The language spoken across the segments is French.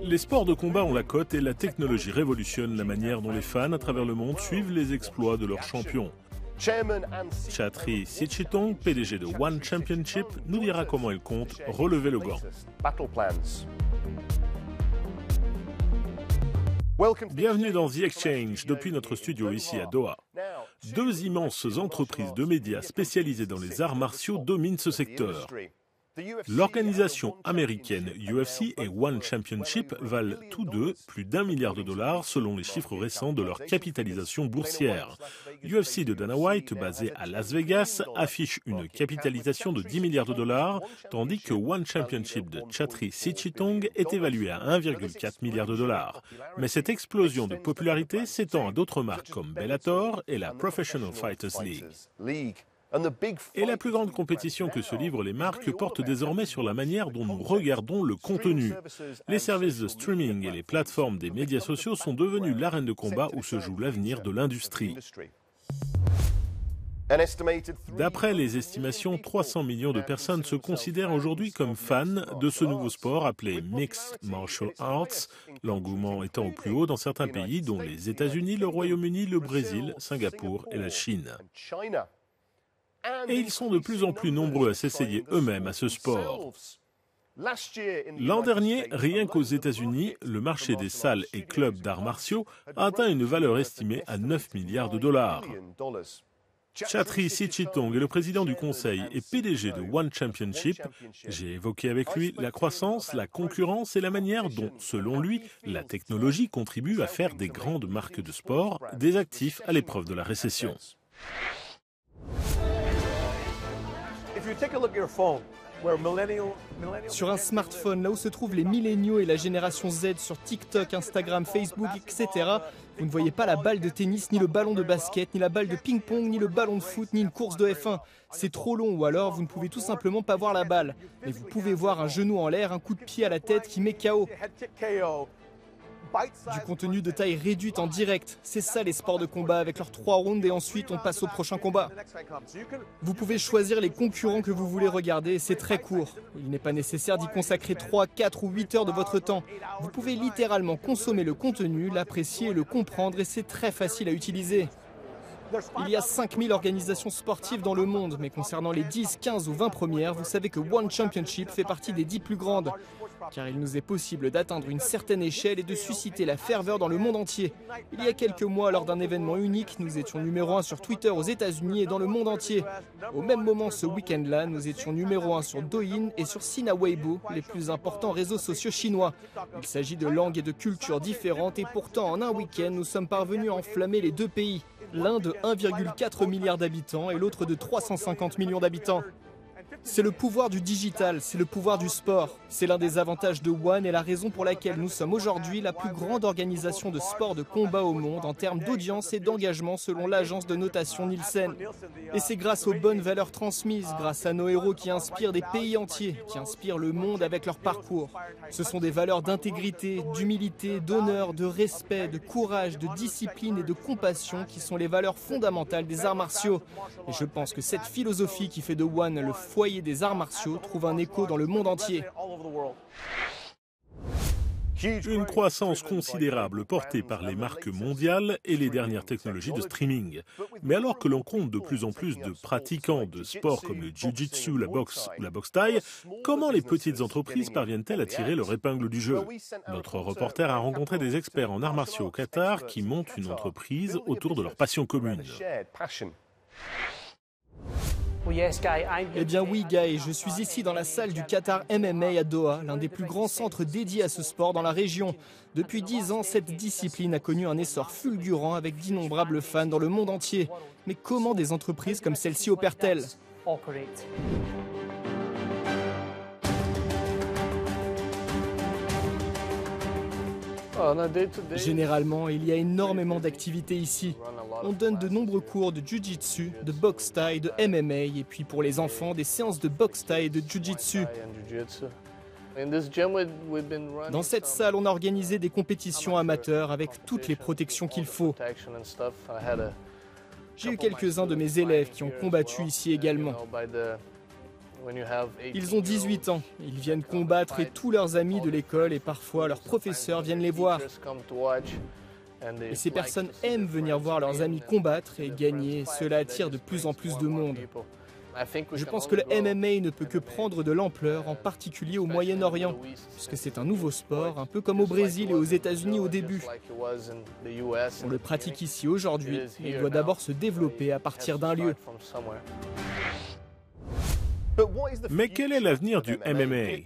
Les sports de combat ont la cote et la technologie révolutionne la manière dont les fans à travers le monde suivent les exploits de leurs champions. Chatri Sityodtong, PDG de One Championship, nous dira comment il compte relever le gant. Bienvenue dans The Exchange, depuis notre studio ici à Doha. Deux immenses entreprises de médias spécialisées dans les arts martiaux dominent ce secteur. L'organisation américaine UFC et One Championship valent tous deux plus d'1 milliard de dollars selon les chiffres récents de leur capitalisation boursière. UFC de Dana White, basé à Las Vegas, affiche une capitalisation de 10 milliards de dollars, tandis que One Championship de Chatri Sityodtong est évalué à 1,4 milliard de dollars. Mais cette explosion de popularité s'étend à d'autres marques comme Bellator et la Professional Fighters League. Et la plus grande compétition que se livrent les marques porte désormais sur la manière dont nous regardons le contenu. Les services de streaming et les plateformes des médias sociaux sont devenus l'arène de combat où se joue l'avenir de l'industrie. D'après les estimations, 300 millions de personnes se considèrent aujourd'hui comme fans de ce nouveau sport appelé Mixed Martial Arts, l'engouement étant au plus haut dans certains pays dont les États-Unis, le Royaume-Uni, le Brésil, Singapour et la Chine. Et ils sont de plus en plus nombreux à s'essayer eux-mêmes à ce sport. L'an dernier, rien qu'aux États-Unis, le marché des salles et clubs d'arts martiaux a atteint une valeur estimée à 9 milliards de dollars. Chatri Sityodtong est le président du conseil et PDG de One Championship. J'ai évoqué avec lui la croissance, la concurrence et la manière dont, selon lui, la technologie contribue à faire des grandes marques de sport des actifs à l'épreuve de la récession. Sur un smartphone, là où se trouvent les milléniaux et la génération Z sur TikTok, Instagram, Facebook, etc., vous ne voyez pas la balle de tennis, ni le ballon de basket, ni la balle de ping-pong, ni le ballon de foot, ni une course de F1. C'est trop long ou alors vous ne pouvez tout simplement pas voir la balle. Mais vous pouvez voir un genou en l'air, un coup de pied à la tête qui met KO. Du contenu de taille réduite en direct, c'est ça les sports de combat avec leurs 3 rounds et ensuite on passe au prochain combat. Vous pouvez choisir les concurrents que vous voulez regarder et c'est très court. Il n'est pas nécessaire d'y consacrer 3, 4 ou 8 heures de votre temps. Vous pouvez littéralement consommer le contenu, l'apprécier, le comprendre et c'est très facile à utiliser. Il y a 5000 organisations sportives dans le monde, mais concernant les 10, 15 ou 20 premières, vous savez que One Championship fait partie des 10 plus grandes. Car il nous est possible d'atteindre une certaine échelle et de susciter la ferveur dans le monde entier. Il y a quelques mois, lors d'un événement unique, nous étions numéro 1 sur Twitter aux États-Unis et dans le monde entier. Au même moment, ce week-end-là, nous étions numéro 1 sur Douyin et sur Sina Weibo, les plus importants réseaux sociaux chinois. Il s'agit de langues et de cultures différentes et pourtant, en un week-end, nous sommes parvenus à enflammer les deux pays. L'un de 1,4 milliard d'habitants et l'autre de 350 millions d'habitants. C'est le pouvoir du digital, c'est le pouvoir du sport. C'est l'un des avantages de One et la raison pour laquelle nous sommes aujourd'hui la plus grande organisation de sport de combat au monde en termes d'audience et d'engagement selon l'agence de notation Nielsen. Et c'est grâce aux bonnes valeurs transmises, grâce à nos héros qui inspirent des pays entiers, qui inspirent le monde avec leur parcours. Ce sont des valeurs d'intégrité, d'humilité, d'honneur, de respect, de courage, de discipline et de compassion qui sont les valeurs fondamentales des arts martiaux. Et je pense que cette philosophie qui fait de One le foyer des arts martiaux trouve un écho dans le monde entier. Une croissance considérable portée par les marques mondiales et les dernières technologies de streaming. Mais alors que l'on compte de plus en plus de pratiquants de sports comme le jiu-jitsu, la boxe ou la boxe thaï, comment les petites entreprises parviennent-elles à tirer leur épingle du jeu? Notre reporter a rencontré des experts en arts martiaux au Qatar qui montent une entreprise autour de leur passion commune. Eh bien oui, Guy, je suis ici dans la salle du Qatar MMA à Doha, l'un des plus grands centres dédiés à ce sport dans la région. Depuis 10 ans, cette discipline a connu un essor fulgurant avec d'innombrables fans dans le monde entier. Mais comment des entreprises comme celle-ci opèrent-elles ? Généralement, il y a énormément d'activités ici. On donne de nombreux cours de jiu-jitsu, de boxe thaï, de MMA et puis pour les enfants, des séances de boxe thaï et de jiu-jitsu. Dans cette salle, on a organisé des compétitions amateurs avec toutes les protections qu'il faut. J'ai eu quelques-uns de mes élèves qui ont combattu ici également. Ils ont 18 ans, ils viennent combattre et tous leurs amis de l'école et parfois leurs professeurs viennent les voir. Et ces personnes aiment venir voir leurs amis combattre et gagner, cela attire de plus en plus de monde. Je pense que le MMA ne peut que prendre de l'ampleur, en particulier au Moyen-Orient, puisque c'est un nouveau sport, un peu comme au Brésil et aux États-Unis au début. On le pratique ici aujourd'hui, mais il doit d'abord se développer à partir d'un lieu. Mais quel est l'avenir du MMA?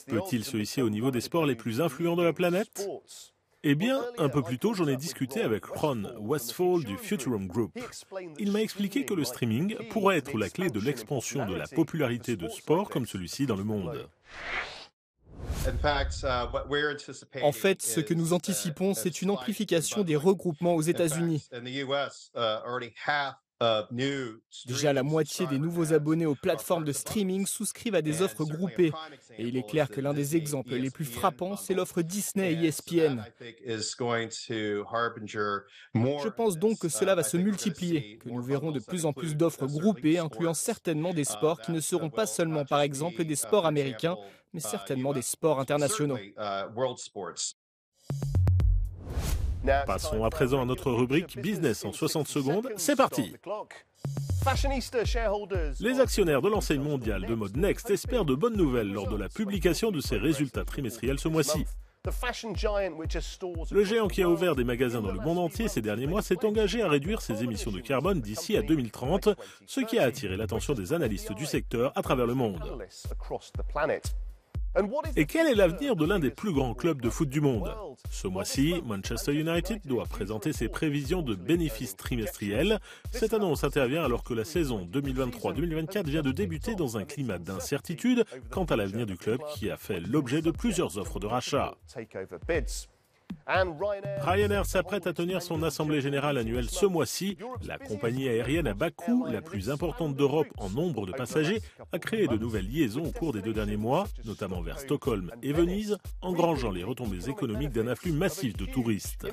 Peut-il se hisser au niveau des sports les plus influents de la planète? Eh bien, un peu plus tôt, j'en ai discuté avec Ron Westfall du Futurum Group. Il m'a expliqué que le streaming pourrait être la clé de l'expansion de la popularité de sports comme celui-ci dans le monde. En fait, ce que nous anticipons, c'est une amplification des regroupements aux États-Unis. Déjà, la moitié des nouveaux abonnés aux plateformes de streaming souscrivent à des offres groupées. Et il est clair que l'un des exemples les plus frappants, c'est l'offre Disney et ESPN. Je pense donc que cela va se multiplier, que nous verrons de plus en plus d'offres groupées, incluant certainement des sports qui ne seront pas seulement, par exemple, des sports américains, mais certainement des sports internationaux. Passons à présent à notre rubrique Business en 60 secondes. C'est parti! Les actionnaires de l'enseigne mondiale de mode Next espèrent de bonnes nouvelles lors de la publication de ses résultats trimestriels ce mois-ci. Le géant qui a ouvert des magasins dans le monde entier ces derniers mois s'est engagé à réduire ses émissions de carbone d'ici à 2030, ce qui a attiré l'attention des analystes du secteur à travers le monde. Et quel est l'avenir de l'un des plus grands clubs de foot du monde? Ce mois-ci, Manchester United doit présenter ses prévisions de bénéfices trimestriels. Cette annonce intervient alors que la saison 2023-2024 vient de débuter dans un climat d'incertitude quant à l'avenir du club qui a fait l'objet de plusieurs offres de rachat. Ryanair s'apprête à tenir son assemblée générale annuelle ce mois-ci. La compagnie aérienne à bas coût, la plus importante d'Europe en nombre de passagers, a créé de nouvelles liaisons au cours des 2 derniers mois, notamment vers Stockholm et Venise, engrangeant les retombées économiques d'un afflux massif de touristes.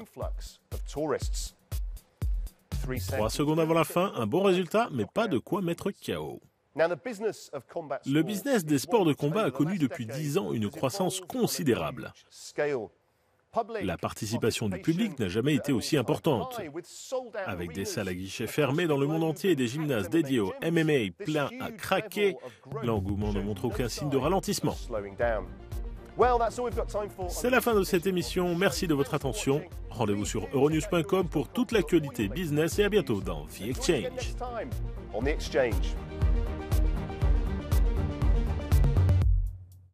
3 secondes avant la fin, un bon résultat, mais pas de quoi mettre KO. Le business des sports de combat a connu depuis 10 ans une croissance considérable. La participation du public n'a jamais été aussi importante. Avec des salles à guichets fermés dans le monde entier et des gymnases dédiés au MMA pleins à craquer, l'engouement ne montre aucun signe de ralentissement. C'est la fin de cette émission, merci de votre attention. Rendez-vous sur euronews.com pour toute l'actualité business et à bientôt dans The Exchange.